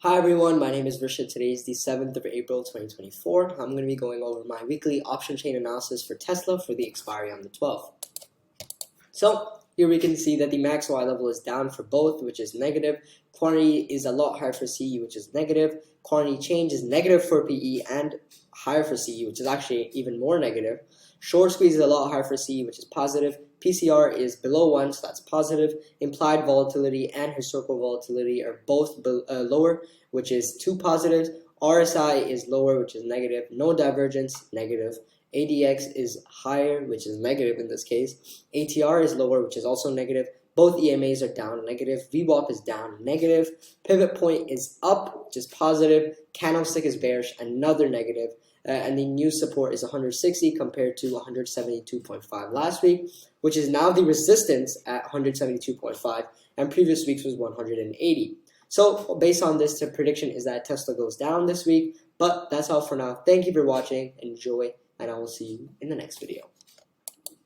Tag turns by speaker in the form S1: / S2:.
S1: Hi everyone, my name is Rishad. Today is the 7th of April 2024. I'm going to be going over my weekly option chain analysis for Tesla for the expiry on the 12th. So here we can see that the max Y level is down for both, which is negative. Quantity is a lot higher for CE, which is negative. Quantity change is negative for PE and higher for CE, which is actually even more negative. Short squeeze is a lot higher for CE, which is positive. PCR is below 1, so that's positive. Implied volatility and historical volatility are both lower, which is 2 positives. RSI is lower, which is negative. No divergence, negative. ADX is higher, which is negative in this case. ATR is lower, which is also negative. Both EMAs are down, negative. VWAP is down, negative. Pivot point is up, which is positive. Candlestick is bearish, another negative. And the new support is 160 compared to 172.5 last week, which is now the resistance at 172.5, and previous weeks was 180. So based on this, the prediction is that Tesla goes down this week, but that's all for now. Thank you for watching. Enjoy, and I will see you in the next video.